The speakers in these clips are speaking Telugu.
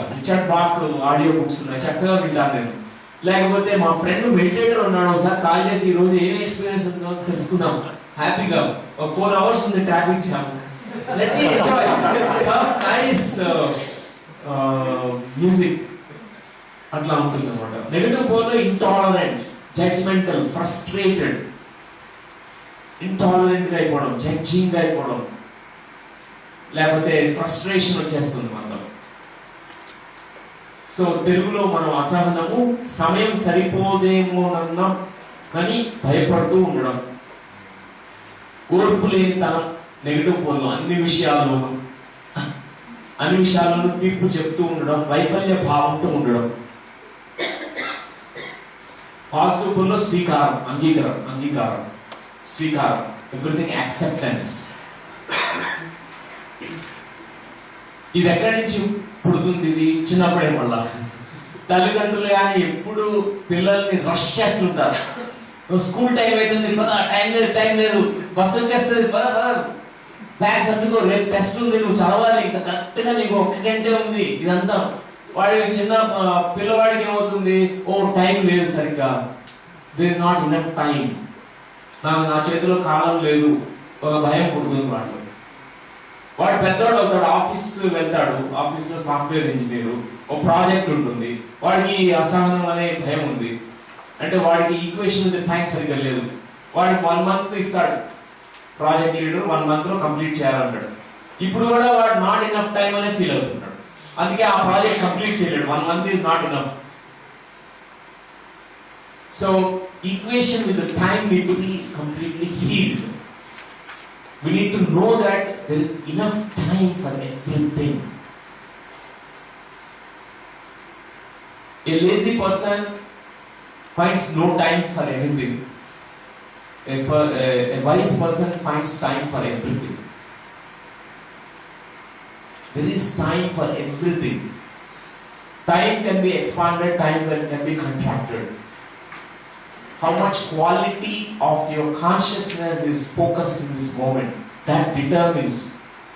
రిచర్డ్ బాక్ ఆడియో బుక్స్ ఉన్నాయి, చక్కగా వింటాను నేను. లేకపోతే మా ఫ్రెండ్ మెడిటేటర్ ఉన్నాడు, ఒకసారి కాల్ చేసి ఈ రోజు ఏం ఎక్స్పీరియన్స్ ఉందో తెలుసుకుందాం హ్యాపీగా. 4 hours ఉంది traffic jam, let me enjoy some nice music. అట్లా ఉంటుంది అనమాట. నెగటివ్ పోల్ లో ఇంటాలరెంట్, జడ్జ్మెంటల్, ఫ్రస్ట్రేటెడ్, ఇంటాలరెంట్ గా అయిపోవడం, జడ్జింగ్ గా అయిపోవడం, లేకపోతే ఫ్రస్ట్రేషన్ వచ్చేస్తుంది మనలో. సో తెలుగులో మనం అసహనము, సమయం సరిపోదేమోనన్న కానీ భయపడుతూ ఉండడం, ఓర్పు లేనితనం నెగటివ్ పోల్లో అన్ని విషయాల్లోనూ తీర్పు చెప్తూ ఉండడం, వైఫల్య భావంతో ఉండడం. పాజిటివ్ పోల్లో స్వీకారం, అంగీకారం, స్వీకారం, ఎవ్రీథింగ్ యాక్సెప్టెన్స్. ఇది ఎక్కడి నుంచి పుడుతుంది? ఇది చిన్నప్పుడే మళ్ళా తల్లిదండ్రులు కానీ ఎప్పుడు పిల్లల్ని రష్ చేస్తుంటారు. స్కూల్ టైం అవుతుంది, టైం లేదు, బస్సు వచ్చేస్తుంది, బ్యాగ్ సర్దుకో, రేపు టెస్ట్ ఉంది, నువ్వు చదవాలి, ఇంకా కరెక్ట్ గా నీకు 1 గంటే ఉంది. ఇదంతా వాడి చిన్న పిల్లవాడికి ఏమవుతుంది, ఓ టైం లేదు సరిగ్గా, there is not enough time, నా చేతిలో కాలం లేదు, ఒక భయం పుడుతుంది వాడు. వాడు పెద్దవాడు అవుతాడు, ఆఫీస్ వెళ్తాడు, ఆఫీస్ లో సాఫ్ట్వేర్ ఇంజనీర్, ఒక ప్రాజెక్ట్ ఉంటుంది, వాడికి అసహనం అనే భయం ఉంది. అంటే వాడికి ఈక్వేషన్ మీద థ్యాంక్స్ సరిగ్గా లేదు. వాడికి 1 month ఇస్తాడు ప్రాజెక్ట్ లీడర్, 1 month లో కంప్లీట్ చేయాలంటాడు. ఇప్పుడు కూడా వాడు నాట్ ఇనఫ్ టైం అనే ఫీల్ అవుతున్నాడు, అందుకే ఆ ప్రాజెక్ట్ కంప్లీట్ చేయలేడు. 1 month is not enough. So equation with the time need to be completely healed. We need to know that there is enough time for everything. A lazy person finds no time for anything. A wise person finds time for everything. There is time for everything. Time can be expanded, time can be contracted. How much quality of your consciousness is focused in this moment, that determines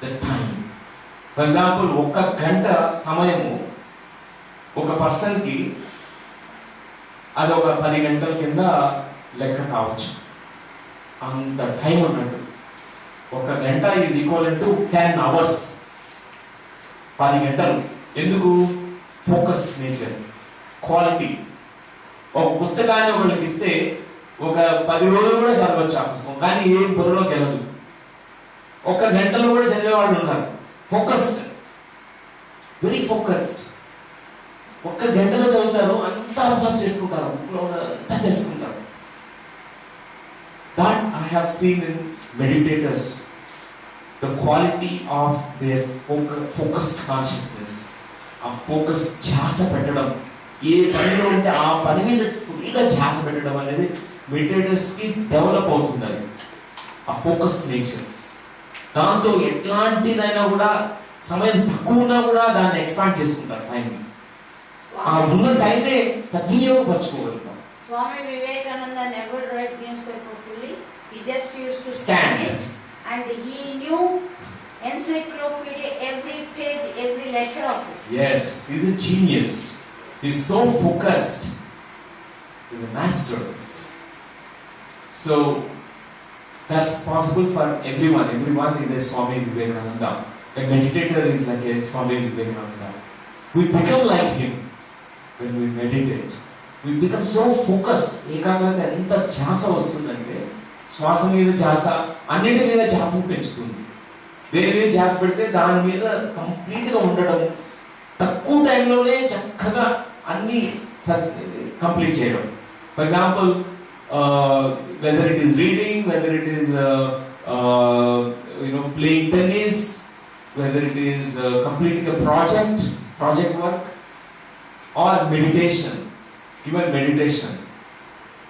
the time. For example, 1 గంట సమయము ఒక పర్సన్ కి అది ఒక 10 గంటల కింద లెక్క కావచ్చు, అంత టైం ఉన్నట్టు. 1 గంట ఈజ్ ఈక్వల్ టు 10 hours. 10 గంటలు ఎందుకు? Focus nature, quality. ఒక పుస్తకాన్ని ఒకళ్ళకి ఇస్తే ఒక 10 రోజులు కూడా చదవచ్చు ఆ పుస్తకం, కానీ ఏం బుర్రలోకి వెళ్ళదు. 1 గంటలో కూడా చదివే వాళ్ళు ఉన్నారు. Focused, very focused. 1 గంటలో చదువుతారు, అంతా అబ్జర్వ్ చేసుకుంటారు, అంతా తెలుసుకుంటారు. That I have seen in meditators, the quality of their focused consciousness. ఆ ఫోకస్ ధ్యాస పెట్టడం, ఏ పనిలో ఉంటే ఆ పని మీద ఫుల్గా ధ్యాస పెట్టడం అనేది మెడిటేటర్స్ కి డెవలప్ అవుతుంది. ఆ ఫోకస్ నేచర్, దాంతో ఎట్లాంటిదైనా కూడా సమయం తక్కువ ఉన్నా కూడా దాన్ని ఎక్స్పాండ్ చేసుకుంటారు. టైం ఆ ఉన్న టైంనే సద్వినియోగపరచుకోగలుగుతాం. Swami Vivekananda never read newspaper fully. He just used to scan it, and he knew encyclopedia, every page, every letter of it. Yes, he's a genius. He's so focused. He's a master. So that's possible for everyone. Everyone is a Swami Vivekananda. A meditator is like a Swami Vivekananda. We become like him when we meditate. We become so focused. ఏకాగ్రత ఎంత ధ్యాస వస్తుందంటే, శ్వాస మీద ధ్యాస, అన్నిటి మీద ధ్యాసను పెంచుతుంది. దేని మీద ధ్యాస పెడితే దాని మీద కంప్లీట్ గా ఉండడం, తక్కువ టైంలోనే చక్కగా అన్ని కంప్లీట్ చేయడం. For example, weather it is reading, weather it is playing tennis, weather it is completing a project work, or meditation, even meditation,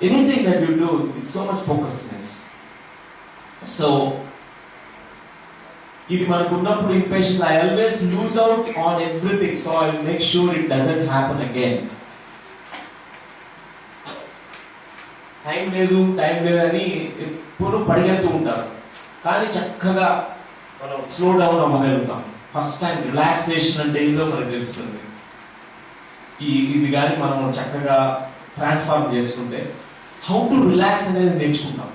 anything that you do with so much focusness. So ఇది మనకు ఉన్నప్పుడు impatience, I always lose out on everything, so I will make sure it doesn't happen again. Time లేదు అని ఎప్పుడు పరిగెత్తూ ఉంటారు, కానీ చక్కగా మనం స్లో డౌన్ అవ్వగలుగుతాం. ఫస్ట్ టైం రిలాక్సేషన్ అంటే ఏదో మనకు తెలుస్తుంది. ఇది కానీ మనం చక్కగా ట్రాన్స్ఫార్మ్ చేసుకుంటే హౌ టు రిలాక్స్ అనేది నేర్చుకుంటాం.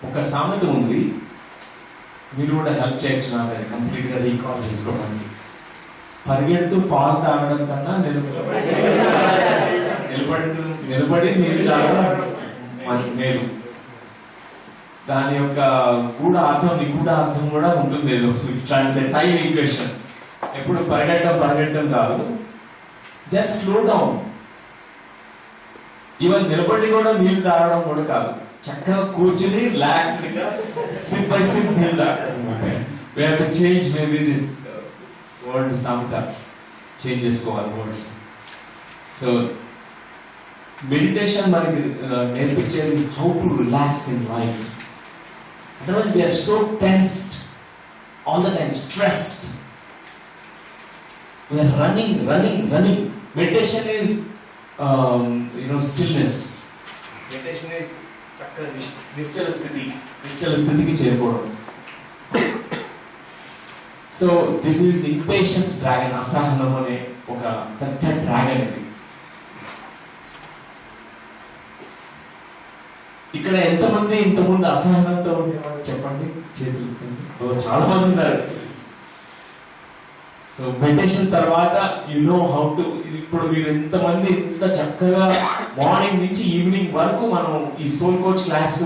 ఒక సామెత ఉంది, మీరు కూడా హెల్ప్ చేయొచ్చు నాకు అది కంప్లీట్ గా రీకాల్ చేసుకోవడానికి. పరిగెడుతూ పాలు తాగడం కన్నా నిలబడి నీళ్ళు తాగడం మంచి మేలు. దాని యొక్క నిగూఢ అర్థం కూడా ఉంటుంది. ఇట్లాంటి టైం ఈక్వేషన్ ఎప్పుడు పరిగెట్టడం కాదు, జస్ట్ స్లో డౌన్. ఈవెన్ నిలబడి కూడా నీళ్ళు తాగడం కూడా కాదు, చక్కగా కూర్చుని రిలాక్స్ గా సిప్ బై సిప్ నీళ్ళు తాగడం. We have to change maybe this word సామెత చేంజ్ చేసుకోవాలి వర్డ్స్. సో మెడిటేషన్ మనకి నేర్పించేది how to relax in life. Otherwise we are so tensed, all the time stressed. We are running. Meditation is stillness. Meditation is నిశ్చల స్థితికి చేరుకోవడం. So this is impatience dragon. అసహనం అనే ఒక పెద్ద డ్రాగన్ ఇది. ఇక్కడ ఎంతమంది ఇంతకుముందు అసహనంతో ఉండేవాళ్ళు చెప్పండి, చేతులు. చాలా మంది ఉన్నారు. సో మెడిటేషన్ తర్వాత హౌ టు. ఇప్పుడు మీరు ఎంతమంది ఇంత చక్కగా మార్నింగ్ నుంచి ఈవినింగ్ వరకు మనం ఈ సోల్ కోచ్ క్లాస్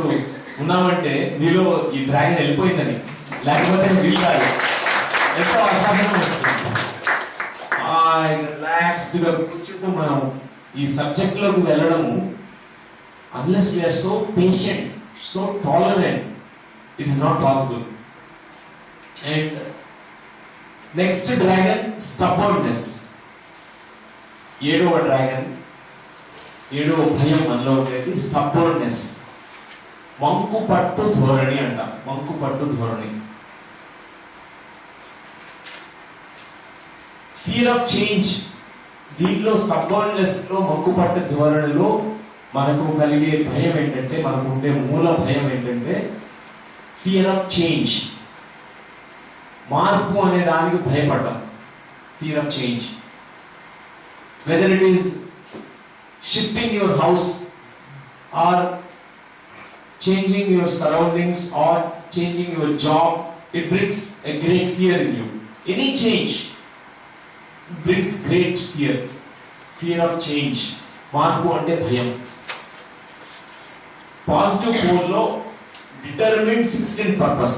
ఉన్నామంటే మీలో ఈ డ్రాగన్ వెళ్ళిపోయిందని, లేకపోతే వీళ్ళాలి ఎంతో అసహనం రిలాక్స్డ్ గా కూర్చుంటూ మనం ఈ సబ్జెక్ట్ లోకి వెళ్ళడము. Unless we are so patient, so tolerant, it is not possible. And next dragon, stubbornness. ఏడవ డ్రాగన్, ఏడవ భయం మనలో ఉండేది stubbornness. వంకు పట్టు ధోరణి అంట. వంకు పట్టు ధోరణి. Fear of change. దీనిలో stubbornness లో వంకు పట్టు ధోరణిలో మనకు కలిగే భయం ఏంటంటే, మనకు ఉండే మూల భయం ఏంటంటే ఫియర్ ఆఫ్ చేంజ్. మార్పు అనే దానికి భయపడ్డాం. Fear of change. Whether it is shifting your house or changing your surroundings or changing your job, it brings a great fear in you. Any change brings great fear. Fear of change. మార్పు అంటే భయం. పాజిటివ్ పోల్లో డిటర్మిన్డ్ ఫిక్స్డ్ ఇన్ పర్పస్.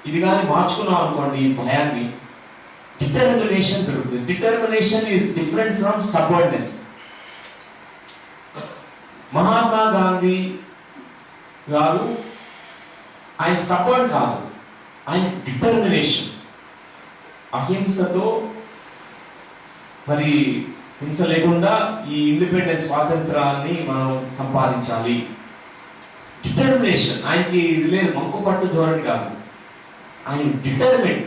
ఇది కానీ మార్చుకున్నాం అనుకోండి ఈ భయాన్ని, డిటర్మినేషన్ పెరుగుతుంది. Determination is different from stubbornness. Mahatma Gandhi గారు ఆయన స్టబర్డ్ కాదు, ఆయన డిటర్మినేషన్. అహింసతో మరి హింస లేకుండా ఈ ఇండిపెండెన్స్ స్వాతంత్రాన్ని మనం సంపాదించాలి. డిటర్మినేషన్. ఆయనకి ఇది లేదు, మంకు పట్టు ధోరణి కాదు. ఆయన determine,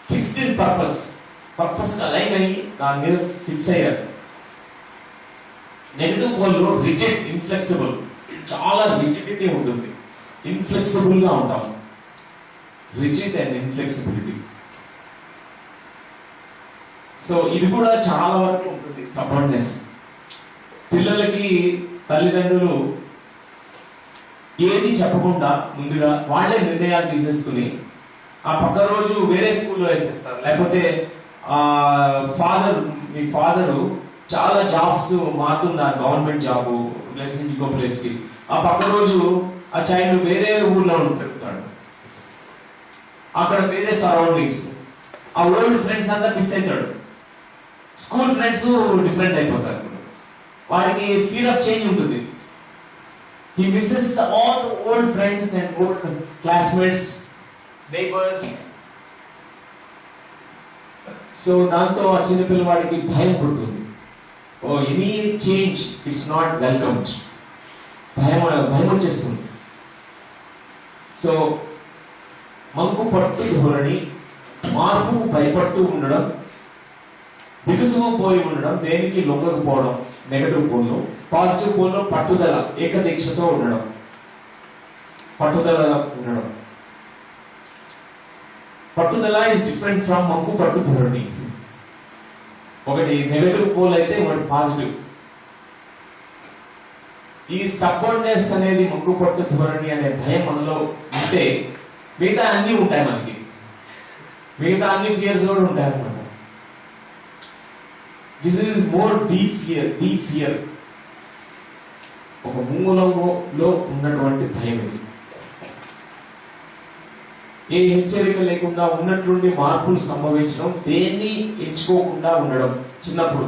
fixed in purpose. Purpose align అయ్యి దాని మీద ఫిక్స్ అయ్యారు. నెగటివ్ పోల్లో రిజిడ్, ఇన్ఫ్లెక్సిబుల్. చాలా రిజిడిటీ ఉంటుంది, ఇన్ఫ్లెక్సిబుల్ గా ఉంటాం. Rigid and ఇన్ఫ్లెక్సిబిలిటీ. సో ఇది కూడా చాలా వరకు ఉంటుంది స్టబర్డ్నెస్. పిల్లలకి తల్లిదండ్రులు ఏది చెప్పకుండా ముందుగా వాళ్ళే నిర్ణయాలు తీసేసుకుని ఆ పక్క రోజు వేరే స్కూల్లో వేసేస్తారు. లేకపోతే మీ ఫాదరు చాలా జాబ్స్ మారుతున్నారు, గవర్నమెంట్ జాబ్ ప్లేస్ నుంచి ఇంకో ప్లేస్ కి. ఆ పక్క రోజు ఆ చైల్డ్ వేరే ఊర్లో పెరుగుతాడు. అక్కడ వేరే సరౌండింగ్స్, ఆ ఓల్డ్ ఫ్రెండ్స్ అంతా మిస్ అవుతాడు. స్కూల్ ఫ్రెండ్స్ డిఫరెంట్ అయిపోతారు. వాడికి ఫియర్ ఆఫ్ చేంజ్ ఉంటుంది. He misses all the old friends and old classmates, neighbors. So దాంతో ఆ చిన్న పిల్లవాడికి భయం పుడుతుంది. Oh any change it's not welcomed. భయం వచ్చేస్తుంది. సో మంకు పట్టు ధోరణి, మార్పు భయపడుతూ ఉండడం, బిగుసుకుపోయి ఉండడం, దేనికి లొంగకపోవడం నెగటివ్ పోల్లో. పాజిటివ్ పోల్లో పట్టుదల, ఏకదీక్షతో ఉండడం, పట్టుదల ఉండడం. పట్టుదల ఇస్ డిఫరెంట్ ఫ్రమ్ మంకు పట్టు ధోరణి. ఒకటి నెగటివ్ పోల్ అయితే ఒకటి పాజిటివ్. ఈ స్టబ్బర్నెస్ అనేది మంకు పట్టు ధోరణి అనే భయం మనలో ఉంటే మిగతా అన్ని ఉంటాయి, మిగతా అన్ని ఫియర్స్ కూడా ఉంటాయి అన్నమాట. This is more deep fear. ఒక మూలంలో ఉన్నటువంటి భయం ఇది. ఏ హెచ్చరిక లేకుండా ఉన్నట్లుండి మార్పులు సంభవించడం, దేన్ని ఎంచుకోకుండా ఉండడం. చిన్నప్పుడు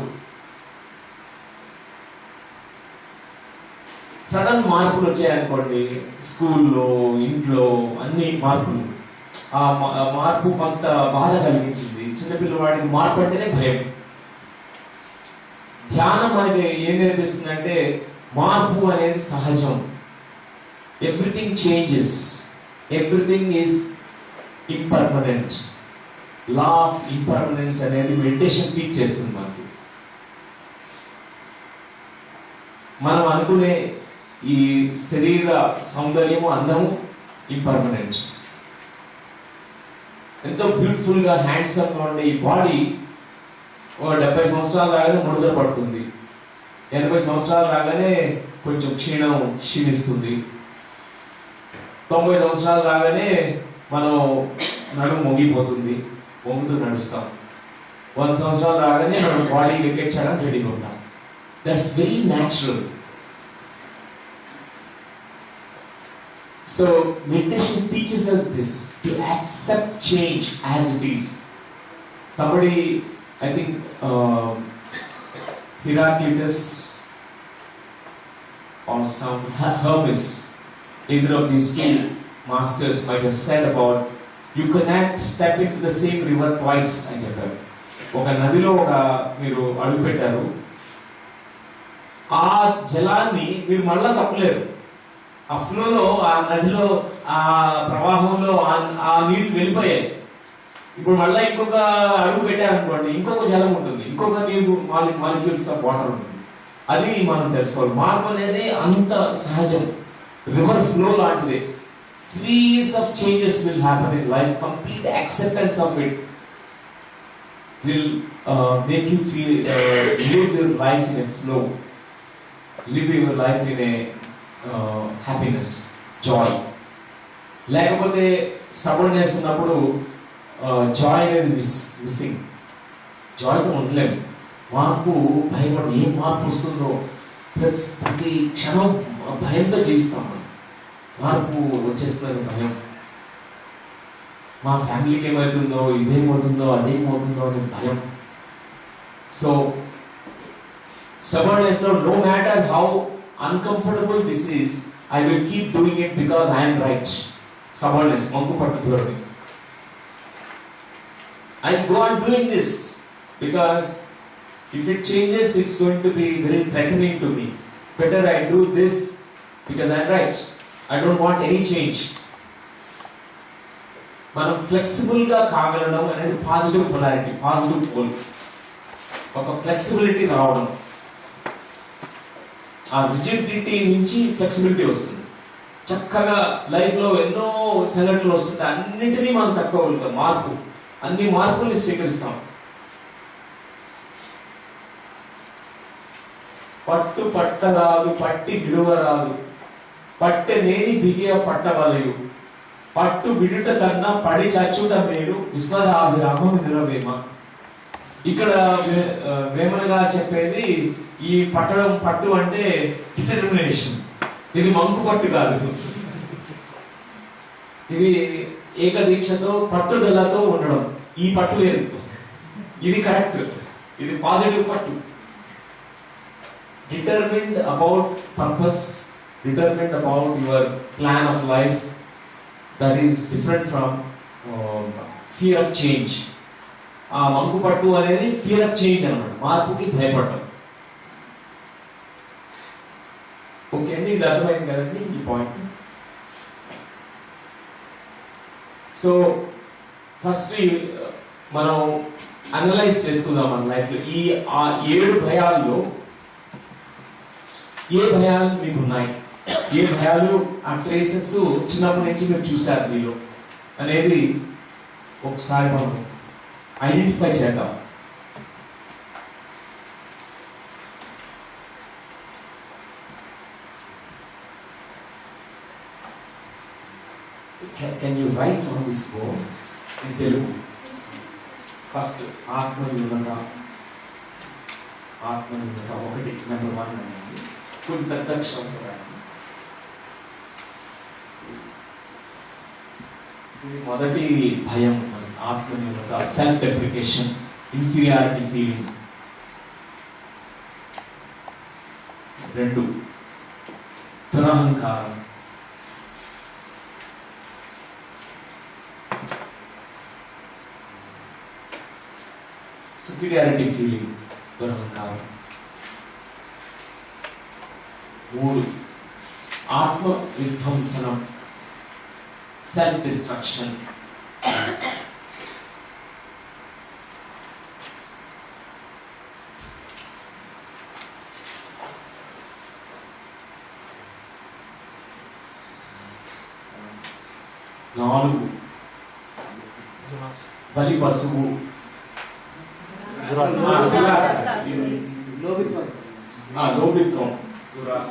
సడన్ మార్పులు వచ్చాయనుకోండి, స్కూల్లో, ఇంట్లో అన్ని మార్పులు. ఆ మార్పు కొంత బాధ కలిగించింది. చిన్నపిల్లవాడికి మార్పు అంటేనే భయం. ధ్యానం మనకి ఏం నేర్పిస్తుందంటే మార్పు అనేది సహజం. Everything changes, everything is impermanent. Law of impermanence అనేది మెడిటేషన్ టీచ్ చేస్తుంది మనకి. మనం అనుకునే ఈ శరీర సౌందర్యము, అందము ఇంపర్మనెంట్. ఎంతో బ్యూటిఫుల్ గా హ్యాండ్సమ్ గా ఉండే ఈ బాడీ 70 సంవత్సరాల దాగానే ముడత పడుతుంది, 80 సంవత్సరాల దాగానే కొంచెం క్షీణిస్తుంది, 90 సంవత్సరాల దాగానే మనం నడుము మొగిపోతుంది, వంగుతూ నడుస్తాం. 100 సంవత్సరాల దాగానే మనం బాడీ వికెట్ చేయడానికి రెడీగా ఉంటాం. That's very natural. So meditation teaches us this, to accept change as it is. Somebody, I think Heraclitus or some Hermes, either of these two masters might have said about, you cannot step into the same river twice అని చెప్పారు. ఒక నదిలో మీరు అడుగు పెట్టారు, ఆ జలాన్ని మీరు మళ్ళా తప్పలేరు. ఆ ఫ్లోలో, ఆ నదిలో, ఆ ప్రవాహంలో ఆ నీళ్లు వెళ్ళిపోయాయి. ఇప్పుడు మళ్ళీ ఇంకొక అడుగు పెట్టారనుకోండి, ఇంకొక జలం ఉంటుంది, ఇంకొక నీరు మాలిక్యూల్స్ ఆఫ్ వాటర్ ఉంటుంది. అది మనం తెలుసుకోవాలి. మార్పు అనేది అంత సహజం, రివర్ ఫ్లో లాంటిదే. Series of changes will happen in life. Complete acceptance of it will make you feel live your life in a flow, live your life in a happiness, Joy. లేకపోతే స్టబర్నెస్ ఉన్నప్పుడు జాయ్ అనేది మిస్సింగ్. జాయ్తో ఉండలేము. మార్పు భయపడు, ఏం మార్పు వస్తుందో ప్రతి క్షణం భయంతో జీవిస్తాం మనం. మార్పు వచ్చేస్తుందని భయం. మా ఫ్యామిలీకి ఏమవుతుందో, ఇదేమవుతుందో, అదేమవుతుందో అనే భయం. So stubbornness, no matter how uncomfortable this is, I will keep doing it because I am right. Stubbornness, manku pattu dhorani. I go on doing this because if it changes, it's going to be very threatening to me. Better I do this because I am right. I don't want any change. మనం ఫ్లెక్సిబుల్ గా కాగలడం అనేది పాజిటివ్ పొలారిటీ, పాజిటివ్ పోల్. ఒక ఫ్లెక్సిబిలిటీ రావడం, ఆ రిజిడిటీ నుంచి ఫ్లెక్సిబిలిటీ వస్తుంది. చక్కగా లైఫ్ లో ఎన్నో సంఘటనలు వస్తుంటాయి, అన్నింటినీ మనం తట్టుకోగలుగుతాం. మార్పు, అన్ని మార్పుల్ని స్వీకరిస్తాం. పట్టు పట్టరాదు, పట్టి విడువరాదు, పట్టె నేని బిగియ పట్టవలయు, పట్టు విడుట కన్నా పడి చచ్చుట మేలు, విశ్వదాభిరామం నిరవేమ. ఇక్కడ వేమనగా చెప్పేది ఈ పట్టడం, పట్టు అంటే డిటర్మినేషన్. ఇది మంకు పట్టు కాదు, ఇది ఏకదీక్షతో పట్టుదలతో ఉండడం. ఈ పట్టు లేదు, ఇది కరెక్ట్, ఇది పాజిటివ్ పట్టు. Determined about purpose, determined about your plan of life. That is different from fear of change. ఆ మంకు పట్టు అనేది ఫియర్ ఆఫ్ చేంజ్ అన్నమాట, మార్పుకి భయపడటం. ఓకే అండి, ఇది అర్థమైంది కదండి ఈ పాయింట్. సో ఫస్ట్ మనం అనలైజ్ చేసుకుందాం మన లైఫ్ లో. ఈ 7 భయాల్లో ఏ భయాలు మీకు ఉన్నాయి, ఏ భయాలు ఆ ట్రేసెస్ చిన్నప్పటి నుంచి మీరు చూశారు మీలో అనేది ఒకసారి మనం ఐడెంటిఫై చేద్దాం. Can you write on this board in Telugu? First, ఆత్మన్యూనత ఒకటి నెంబర్ 1 అనేది కొన్ని పెద్ద అక్షరంతో రాయండి. మొదటి భయం ఆత్మన్యూనత, సెల్ఫ్ డెప్రికేషన్, ఇన్ఫీరియారిటీ ఫీలింగ్. 2 దురహంకారం. 3 superiority feeling, దురహంకారం. 3 ఆత్మ విధ్వంసనం, సెల్ఫ్ డిస్ట్రక్షన్. 4 బలి పశువు, లోభిత్వం, దురాశ.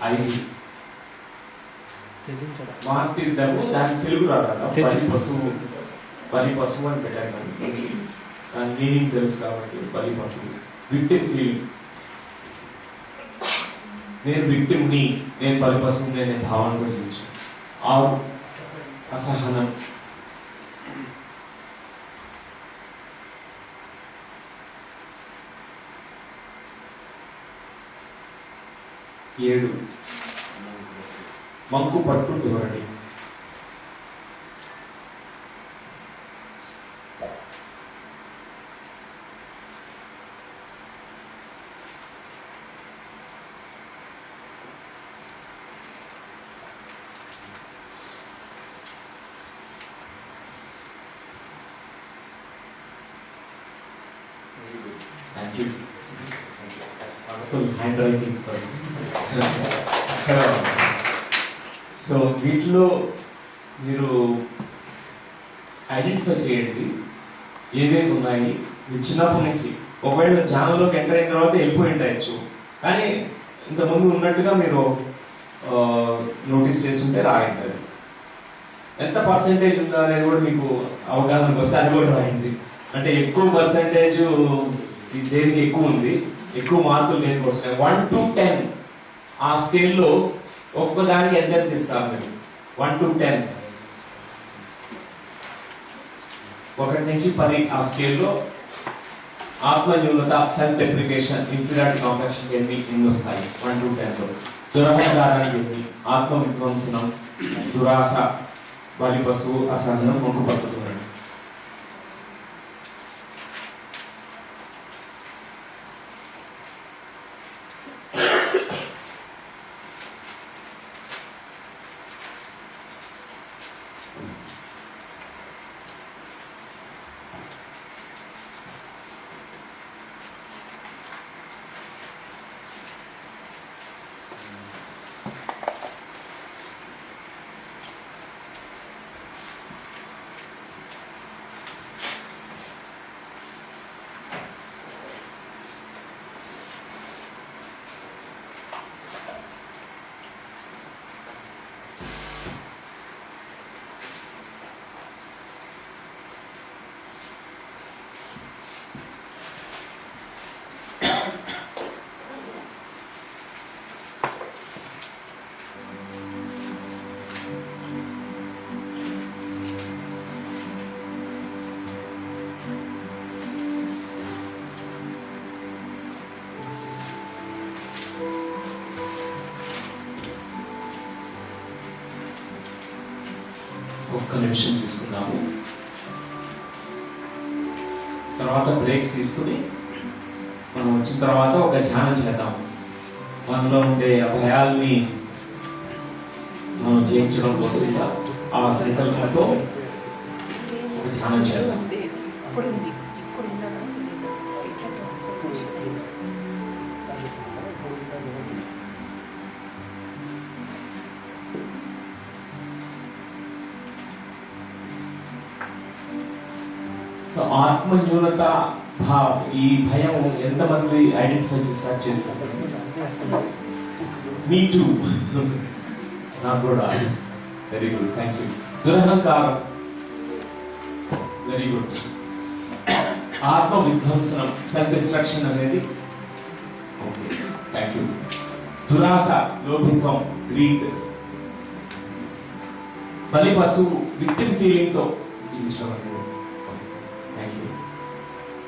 5 మార్టిర్డము, దాని తెలుగు రాదా? బలి పశువు అని పెట్టారు కానీ దాని మీనింగ్ తెలుసు కాబట్టి బలి పశువు. విక్టిమ్ ఫీలింగ్, నేను విక్టిమ్ని, నేను బలి పశువుని అనే భావన గురించి. 6 అసహనం. 7 మంకు పట్టు ధోరణి. 'హ్యాండ్ రైటింగ్' సో వీటిలో మీరు ఐడెంటిఫై చేయండి ఏవేవి ఉన్నాయి. మీరు చిన్నప్పటి నుంచి ఒకవేళ ఛానల్లోకి ఎంటర్ అయిన తర్వాత వెళ్ళిపోయి ఉండొచ్చు, కానీ ఇంతకుముందు ఉన్నట్టుగా మీరు నోటీస్ చేస్తుంటే రాయండి. ఎంత పర్సెంటేజ్ ఉందా అనేది కూడా మీకు అవగాహనకు వస్తే అది కూడా రాయండి. అంటే ఎక్కువ పర్సెంటేజ్ దేనికి ఎక్కువ ఉంది, ఎక్కువ మార్కులు దేనికి వస్తాయి. 1 to 10 ఆ స్కేల్లో ఒక్కదానికి ఎంత ఇస్తారు మీరు? 1 to 10, 1 నుంచి 10 ఆ స్కేల్లో ఆత్మన్యూనత, సెల్ఫ్ డెప్రికేషన్, ఇన్ఫీరియారిటీ కాంప్లెక్షన్ ఎన్ని వస్తాయి 1 to 10 లో? దురహంకారానికి ఎన్ని? ఆత్మ విధ్వంసనం, దురాశ, బలి పశువు, అసహనం, మొక్కు పట్టుకున్నాడు. ఒక్క నిమిషం తీసుకున్నాము, తర్వాత బ్రేక్ తీసుకుని మనం వచ్చిన తర్వాత ఒక ధ్యానం చేద్దాము. మనలో ఉండే ఆ భయాల్ని మనం జయించడం కోసంగా ఆ సంకల్పంతో ఒక ధ్యానం చేద్దాం. సో ఆత్మ న్యూనత ఈ భయం ఎంతమంది ఐడెంటిఫై చేస్తారు చేస్తారు? మీ టూ, నాకు కూడా. Very good, thank you. దురహంకారం, వెరీ గుడ్. ఆత్మ విధ్వంసనం, సెల్ఫ్ డిస్ట్రక్షన్ అనేది, ఓకే, థ్యాంక్ యూ. దురాశ, లోభిత్వం, గ్రీడ్. బలి పశువు, విక్టిమ్ ఫీలింగ్ తో జీవించడం అనేది, థ్యాంక్ యూ.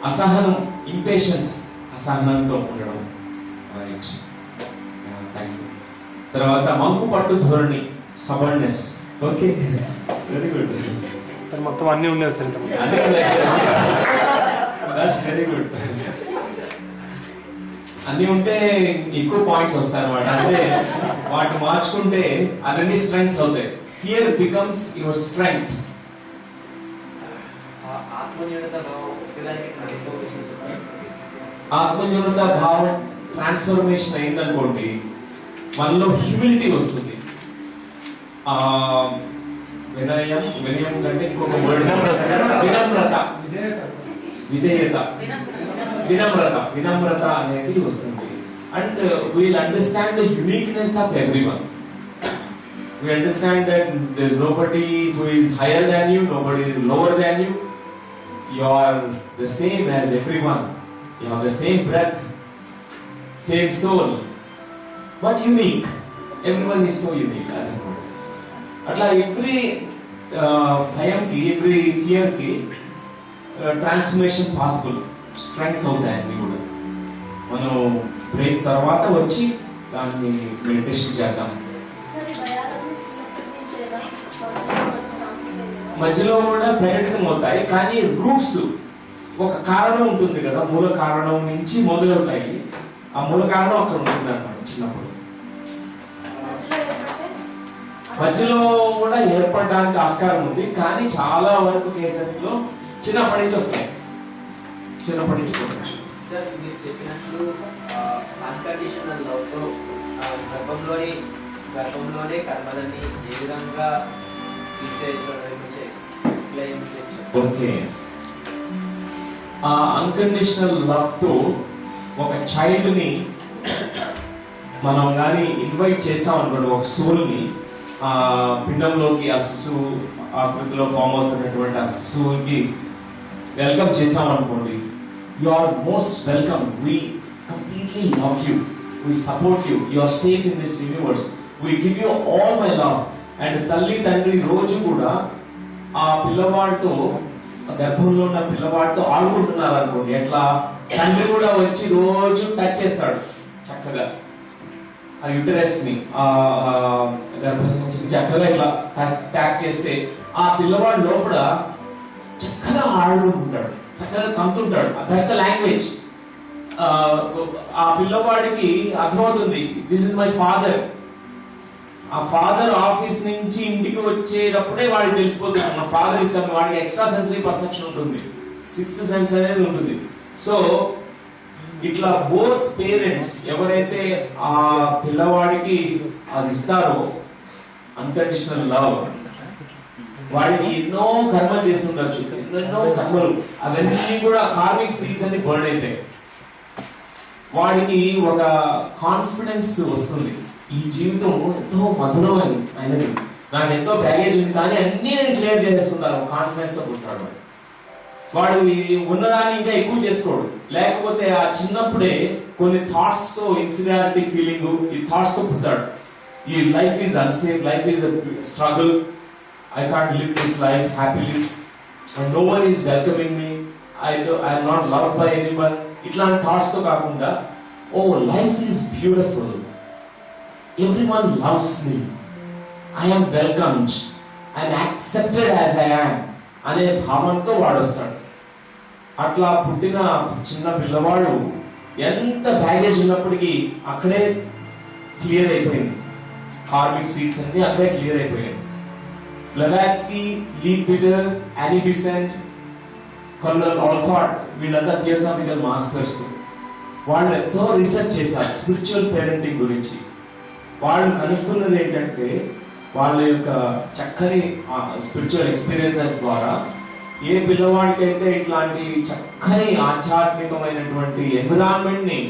అసహనం, ఇంపేషన్స్, అసహనంతో ఉండడం, రైట్, థ్యాంక్ యూ. తర్వాత మంకు పట్టు ధోరణి, stubbornness, okay, very good sir. మొత్తం అన్ని ఉన్నాయి సార్. That's very good. అన్ని ఉంటే ఎక్కువ పాయింట్స్ వస్తాయి అన్నమాట. అంటే వాటిని మార్చుకుంటే అవన్నీ స్ట్రెంగ్స్ అవుతాయి. Fear becomes your strength. ఆత్మన్యూనత భావం ట్రాన్స్ఫర్మేషన్ అయిందనుకోండి, మనలో హ్యూమిలిటీ వస్తుంది. వినయం కంటే ఇంకొక వర్డ్ వినమ్రత అనేది వస్తుంది. And wheel understand the uniqueness of everyone. We understand that there's nobody who is higher than you, nobody is lower than you. You are the same as everyone. You have the same breath, same soul, but unique. Everyone is so unique. అట్లా ఎవ్రీ భయంకి, ఎవ్రీ ఫియర్కి ట్రాన్స్ఫర్మేషన్ పాసిబుల్, స్ట్రెంగ్స్ అవుతాయండి కూడా. మనం బ్రేక్ తర్వాత వచ్చి దాన్ని మెడిటేషన్ చేద్దాం. మధ్యలో కూడా ప్రకటితం అవుతాయి, కానీ రూట్స్ ఒక కారణం ఉంటుంది కదా, మూల కారణం నుంచి మొదలవుతాయి. ఆ మూల కారణం అక్కడ ఉంటుంది అన్నమాట. చిన్నప్పుడు మధ్యలో కూడా ఏర్పడడానికి ఆస్కారం ఉంది, కానీ చాలా వరకు కేసెస్ లో చిన్నప్పటి నుంచి వస్తాయి. చిన్నప్పటి నుంచి సార్, మీరు చెప్పినట్లు అన్కండిషనల్ లవ్ తో గర్భంలోనే కర్మలని ఏ విధంగా ఎక్స్ప్లెయిన్ చేస్తారు? ఓకే, ఆ అన్కండిషనల్ లవ్ తో ఒక చైల్డ్ ని మనం కానీ ఇన్వైట్ చేసాం అనుకోండి, ఒక సోల్ ని ఆ పిండంలోకి, ఆ శిశువు ఆకృతిలో ఫామ్ అవుతున్నటువంటి ఆ శిశువుకి వెల్కమ్ చేసాం అనుకోండి, you are most welcome. We completely love you, we support you, you are safe in this universe, we give you all my love. And తల్లి తండ్రి రోజు కూడా ఆ పిల్లవాడితో, గర్భంలో ఉన్న పిల్లవాడితో ఆడుకుంటున్నారు అనుకోండి, ఎట్లా తండ్రి కూడా వచ్చి రోజు టచ్ చేస్తాడు చక్కగా ఆ యుటరస్ ని, ఆ గర్భసంచిని చక్కగా ఇట్లా ట్యాక్ చేస్తే ఆ పిల్లవాడు లోపల చక్కగా ఆడుకుంటుంటాడు, చక్కగా తంతుంటాడు. That's the language. ఆ పిల్లవాడికి అర్థమవుతుంది, దిస్ ఇస్ మై ఫాదర్. ఆ ఫాదర్ ఆఫీస్ నుంచి ఇంటికి వచ్చేటప్పుడే వాడికి తెలిసిపోతుంది మా ఫాదర్ ఇస్ కమింగ్. వాడికి ఎక్స్ట్రా సెన్సరీ పర్సెప్షన్ ఉంటుంది, సిక్స్త్ సెన్స్ అనేది ఉంటుంది. సో ఇట్లా బోత్ పేరెంట్స్ ఎవరైతే ఆ పిల్లవాడికి అది ఇస్తారో అన్కండిషనల్ లవ్, వాడికి ఎన్నో కర్మలు చేస్తుండొచ్చు, ఎన్నెన్నో కర్మలు, అవన్నీ కూడా కార్మిక్ సీడ్స్ అని బర్న్ అవుతాయి. వాడికి ఒక కాన్ఫిడెన్స్ వస్తుంది, ఈ జీవితం ఎంతో మధురమైనది, నాకు ఎంతో బ్యాగేజ్ ఉంది, కానీ అన్ని నేను క్లియర్ చేసుకుంటాను, కాన్ఫిడెన్స్ తో పుట్టాడు. వాడు ఉన్నదాన్ని ఇంకా ఎక్కువ చేసుకోడు. లేకపోతే ఆ చిన్నప్పుడే కొన్ని థాట్స్ తో ఇన్ఫీరియారిటీ ఫీలింగ్, ఈ థాట్స్ తో పుట్టాడు. ఈ life is unsafe, life is struggle, I can't live this life happily, no one is welcoming me, I'm not loved by anyone. ఇట్లాంటి థాట్స్ తో కాకుండా, oh life is beautiful, everyone loves me, I am welcomed, I am accepted as I am అనే భావంతో వాడొస్తాడు. అట్లా పుట్టిన చిన్న పిల్లవాడు ఎంత బ్యాగేజ్ ఉన్నప్పటికీ అక్కడే క్లియర్ అయిపోయింది. కార్బిక్ సీడ్స్ అన్ని అక్కడే క్లియర్ అయిపోయాయి. Blavatsky, Leadbeater, Annie Besant, Colonel Olcott వీళ్ళంతా థియోసాఫికల్ మాస్టర్స్. వాళ్ళు ఎంతో రీసెర్చ్ చేశారు స్పిరిచువల్ పేరెంటింగ్ గురించి. వాళ్ళు కనుక్కున్నది ఏంటంటే వాళ్ళ యొక్క చక్కని స్పిరిచువల్ ఎక్స్పీరియన్సెస్ ద్వారా ఏ పిల్లవాడికైతే ఇట్లాంటి చక్కని ఆధ్యాత్మికమైనటువంటి ఎన్విరాన్మెంట్ ని,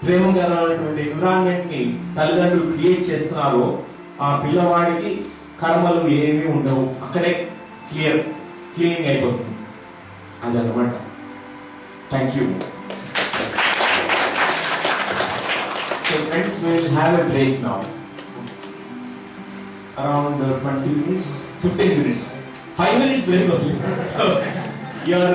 ప్రేమకరమైనటువంటి ఎన్విరాన్మెంట్ ని తల్లిదండ్రులు క్రియేట్ చేస్తున్నారో ఆ పిల్లవాడికి కర్మలు ఏమీ ఉండవు, అక్కడే క్లీనింగ్ అయిపోతుంది. అదనమాట. Thank you. So friends, we will have a break now. Around 20 minutes, 15 minutes. 5 minutes break only. Your